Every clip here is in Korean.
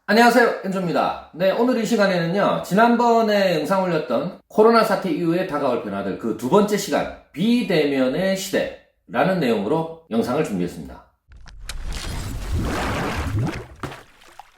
안녕하세요, 엔조입니다. 네, 오늘 이 시간에는요, 지난번에 영상 올렸던 코로나 사태 이후에 다가올 변화들 그 두 번째 시간, 비대면의 시대라는 내용으로 영상을 준비했습니다.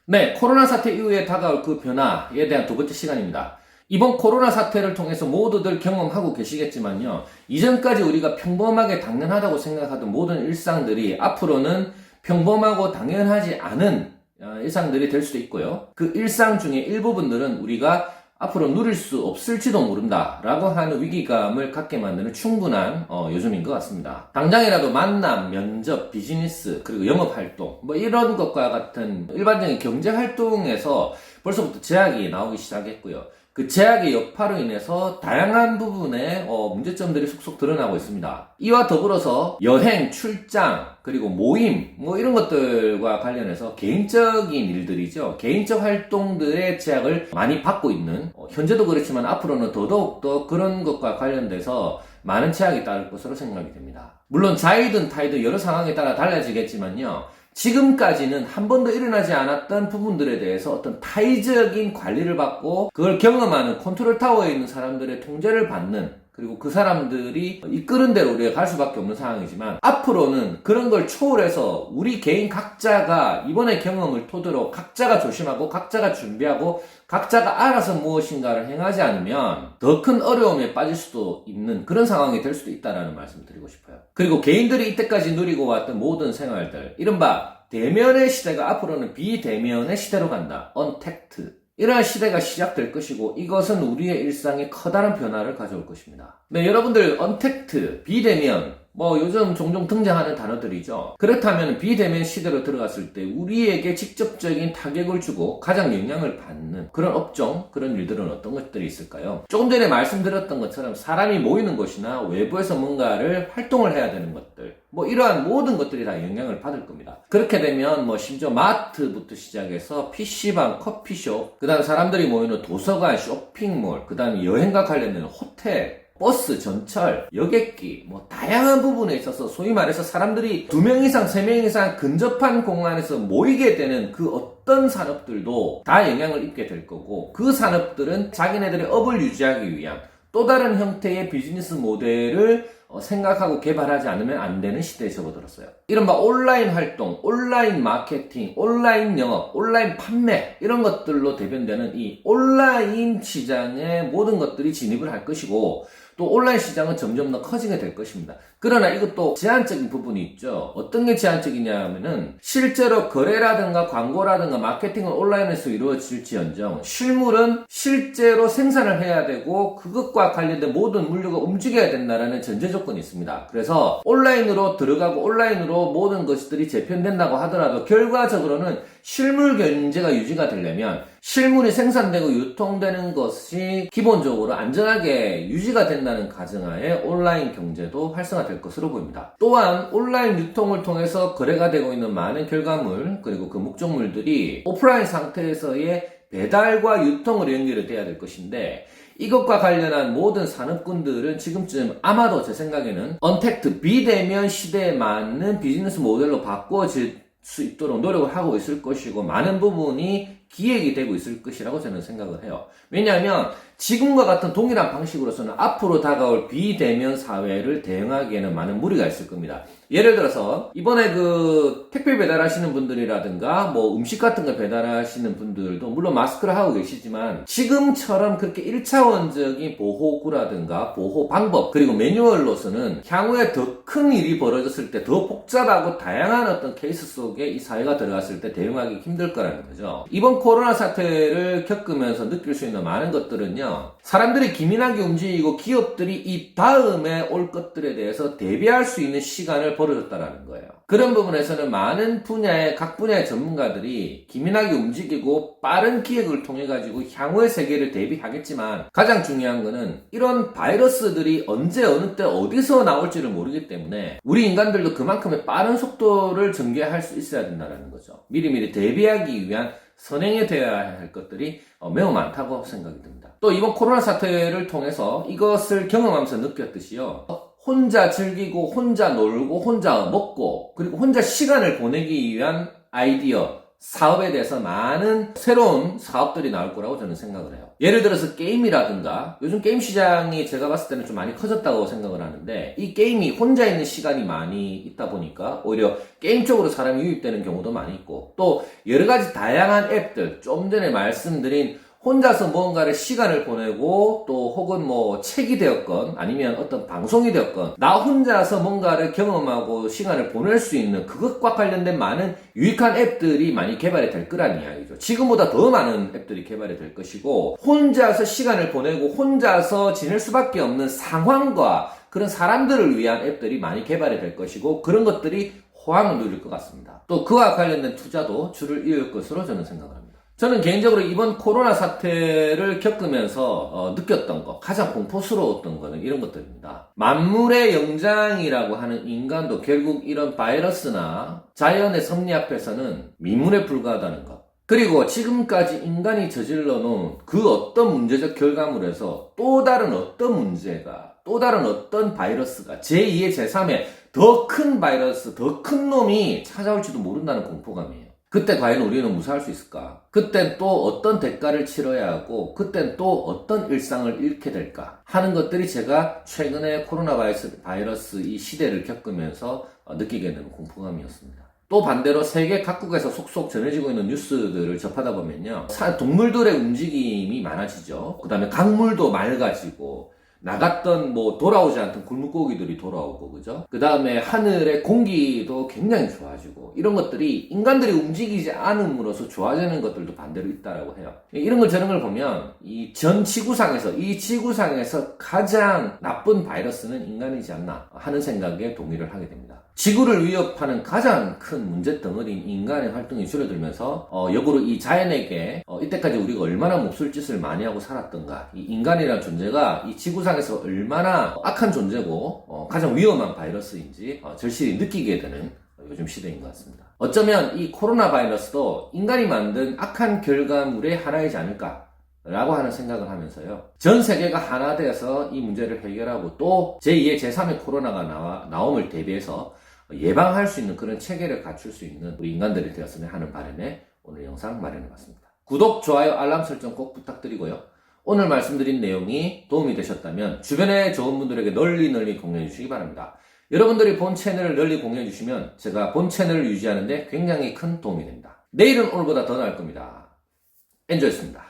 네, 코로나 사태 이후에 다가올 그 변화에 대한 두 번째 시간입니다. 이번 코로나 사태를 통해서 모두들 경험하고 계시겠지만요, 이전까지 우리가 평범하게 당연하다고 생각하던 모든 일상들이 앞으로는 평범하고 당연하지 않은 일상들이 될 수도 있고요. 그 일상 중에 일부분들은 우리가 앞으로 누릴 수 없을지도 모른다 라고 하는 위기감을 갖게 만드는 충분한 요즘인 것 같습니다. 당장이라도 만남, 면접, 비즈니스, 그리고 영업활동 뭐 이런 것과 같은 일반적인 경제활동에서 벌써부터 제약이 나오기 시작했고요. 그 제약의 여파로 인해서 다양한 부분의 문제점들이 속속 드러나고 있습니다. 이와 더불어서 여행, 출장, 그리고 모임 뭐 이런 것들과 관련해서 개인적인 일들이죠. 개인적 활동들의 제약을 많이 받고 있는 현재도 그렇지만 앞으로는 더더욱더 그런 것과 관련돼서 많은 제약이 따를 것으로 생각이 됩니다. 물론 자이든 타이든 여러 상황에 따라 달라지겠지만요. 지금까지는 한 번도 일어나지 않았던 부분들에 대해서 어떤 타의적인 관리를 받고 그걸 경험하는 컨트롤 타워에 있는 사람들의 통제를 받는, 그리고 그 사람들이 이끄는 대로 우리가 갈 수밖에 없는 상황이지만, 앞으로는 그런 걸 초월해서 우리 개인 각자가 이번의 경험을 토대로 각자가 조심하고 각자가 준비하고 각자가 알아서 무엇인가를 행하지 않으면 더 큰 어려움에 빠질 수도 있는 그런 상황이 될 수도 있다는 말씀을 드리고 싶어요. 그리고 개인들이 이때까지 누리고 왔던 모든 생활들, 이른바 대면의 시대가 앞으로는 비대면의 시대로 간다. 언택트. 이러한 시대가 시작될 것이고, 이것은 우리의 일상에 커다란 변화를 가져올 것입니다. 네, 여러분들 언택트, 비대면, 뭐 요즘 종종 등장하는 단어들이죠. 그렇다면 비대면 시대로 들어갔을 때 우리에게 직접적인 타격을 주고 가장 영향을 받는 그런 업종, 그런 일들은 어떤 것들이 있을까요? 조금 전에 말씀드렸던 것처럼 사람이 모이는 곳이나 외부에서 뭔가를 활동을 해야 되는 것들, 뭐 이러한 모든 것들이 다 영향을 받을 겁니다. 그렇게 되면 뭐 심지어 마트부터 시작해서 PC방, 커피숍, 그 다음 사람들이 모이는 도서관, 쇼핑몰, 그 다음에 여행과 관련된 호텔, 버스, 전철, 여객기, 뭐 다양한 부분에 있어서 소위 말해서 사람들이 2명 이상, 3명 이상 근접한 공간에서 모이게 되는 그 어떤 산업들도 다 영향을 입게 될 거고, 그 산업들은 자기네들의 업을 유지하기 위한 또 다른 형태의 비즈니스 모델을 생각하고 개발하지 않으면 안 되는 시대에 접어들었어요. 이른바 온라인 활동, 온라인 마케팅, 온라인 영업, 온라인 판매, 이런 것들로 대변되는 이 온라인 시장에 모든 것들이 진입을 할 것이고, 또 온라인 시장은 점점 더 커지게 될 것입니다. 그러나 이것도 제한적인 부분이 있죠. 어떤 게 제한적이냐 하면은, 실제로 거래라든가 광고라든가 마케팅은 온라인에서 이루어질지언정 실물은 실제로 생산을 해야 되고 그것과 관련된 모든 물류가 움직여야 된다는 전제 조건이 있습니다. 그래서 온라인으로 들어가고 온라인으로 모든 것들이 재편된다고 하더라도 결과적으로는 실물 경제가 유지가 되려면 실물이 생산되고 유통되는 것이 기본적으로 안전하게 유지가 된다는 가정하에 온라인 경제도 활성화될 것으로 보입니다. 또한 온라인 유통을 통해서 거래가 되고 있는 많은 결과물, 그리고 그 목적물들이 오프라인 상태에서의 배달과 유통으로 연결이 돼야 될 것인데, 이것과 관련한 모든 산업군들은 지금쯤 아마도 제 생각에는 언택트, 비대면 시대에 맞는 비즈니스 모델로 바꿔질 수 있도록 노력을 하고 있을 것이고, 많은 부분이 기획이 되고 있을 것이라고 저는 생각을 해요. 왜냐하면 지금과 같은 동일한 방식으로서는 앞으로 다가올 비대면 사회를 대응하기에는 많은 무리가 있을 겁니다. 예를 들어서 이번에 그 택배 배달하시는 분들이라든가 뭐 음식 같은 거 배달하시는 분들도 물론 마스크를 하고 계시지만, 지금처럼 그렇게 1차원적인 보호구라든가 보호 방법, 그리고 매뉴얼로서는 향후에 더 큰 일이 벌어졌을 때 더 복잡하고 다양한 어떤 케이스 속에 이 사회가 들어갔을 때 대응하기 힘들 거라는 거죠. 이번 코로나 사태를 겪으면서 느낄 수 있는 많은 것들은요, 사람들이 기민하게 움직이고 기업들이 이 다음에 올 것들에 대해서 대비할 수 있는 시간을 벌어줬다라는 거예요. 그런 부분에서는 많은 분야의 각 분야의 전문가들이 기민하게 움직이고 빠른 기획을 통해 가지고 향후의 세계를 대비하겠지만, 가장 중요한 거는 이런 바이러스들이 언제 어느 때 어디서 나올지를 모르기 때문에 우리 인간들도 그만큼의 빠른 속도를 전개할 수 있어야 된다는 거죠. 미리미리 대비하기 위한 선행이 되어야 할 것들이 매우 많다고 생각이 듭니다. 또 이번 코로나 사태를 통해서 이것을 경험하면서 느꼈듯이요, 혼자 즐기고 혼자 놀고 혼자 먹고 그리고 혼자 시간을 보내기 위한 아이디어, 사업에 대해서 많은 새로운 사업들이 나올 거라고 저는 생각을 해요. 예를 들어서 게임이라든가 요즘 게임 시장이 제가 봤을 때는 좀 많이 커졌다고 생각을 하는데 이 게임이 혼자 있는 시간이 많이 있다 보니까 오히려 게임 쪽으로 사람이 유입되는 경우도 많이 있고 또 여러 가지 다양한 앱들 좀 전에 말씀드린 혼자서 뭔가를 시간을 보내고 또 혹은 뭐 책이 되었건 아니면 어떤 방송이 되었건 나 혼자서 뭔가를 경험하고 시간을 보낼 수 있는 그것과 관련된 많은 유익한 앱들이 많이 개발이 될 거란 이야기죠. 지금보다 더 많은 앱들이 개발이 될 것이고 혼자서 시간을 보내고 혼자서 지낼 수밖에 없는 상황과 그런 사람들을 위한 앱들이 많이 개발이 될 것이고 그런 것들이 호황을 누릴 것 같습니다. 또 그와 관련된 투자도 줄을 이을 것으로 저는 생각합니다. 저는 개인적으로 이번 코로나 사태를 겪으면서 느꼈던 거, 가장 공포스러웠던 거는 이런 것들입니다. 만물의 영장이라고 하는 인간도 결국 이런 바이러스나 자연의 섭리 앞에서는 미문에 불과하다는 것. 그리고 지금까지 인간이 저질러 놓은 그 어떤 문제적 결과물에서 또 다른 어떤 문제가, 또 다른 어떤 바이러스가 제2의 제3의 더 큰 바이러스, 더 큰 놈이 찾아올지도 모른다는 공포감이에요. 그때 과연 우리는 무사할 수 있을까? 그땐 또 어떤 대가를 치러야 하고 그땐 또 어떤 일상을 잃게 될까? 하는 것들이 제가 최근에 코로나 바이러스 이 시대를 겪으면서 느끼게 되는 공포감이었습니다. 또 반대로 세계 각국에서 속속 전해지고 있는 뉴스들을 접하다 보면요. 동물들의 움직임이 많아지죠. 그 다음에 강물도 맑아지고 나갔던 돌아오지 않던 굴물고기들이 돌아오고 그죠? 그 다음에 하늘의 공기도 굉장히 좋아지고 이런 것들이 인간들이 움직이지 않음으로써 좋아지는 것들도 반대로 있다라고 해요. 이런 걸 저런 걸 보면 이 전 지구상에서 가장 나쁜 바이러스는 인간이지 않나 하는 생각에 동의를 하게 됩니다. 지구를 위협하는 가장 큰 문제 덩어리인 인간의 활동이 줄어들면서 역으로 이 자연에게 이때까지 우리가 얼마나 몹쓸 짓을 많이 하고 살았던가 이 인간이라는 존재가 이 지구상에서 얼마나 악한 존재고 가장 위험한 바이러스인지 절실히 느끼게 되는 요즘 시대인 것 같습니다. 어쩌면 이 코로나 바이러스도 인간이 만든 악한 결과물의 하나이지 않을까 라고 하는 생각을 하면서요. 전 세계가 하나 되어서 이 문제를 해결하고 또 제2의 제3의 코로나가 나옴을 대비해서 예방할 수 있는 그런 체계를 갖출 수 있는 우리 인간들이 되었으면 하는 바람에 오늘 영상 마련해봤습니다. 구독, 좋아요, 알람 설정 꼭 부탁드리고요. 오늘 말씀드린 내용이 도움이 되셨다면 주변에 좋은 분들에게 널리 공유해 주시기 바랍니다. 여러분들이 본 채널을 널리 공유해 주시면 제가 본 채널을 유지하는 데 굉장히 큰 도움이 됩니다. 내일은 오늘보다 더 나을 겁니다. 엔조이였습니다.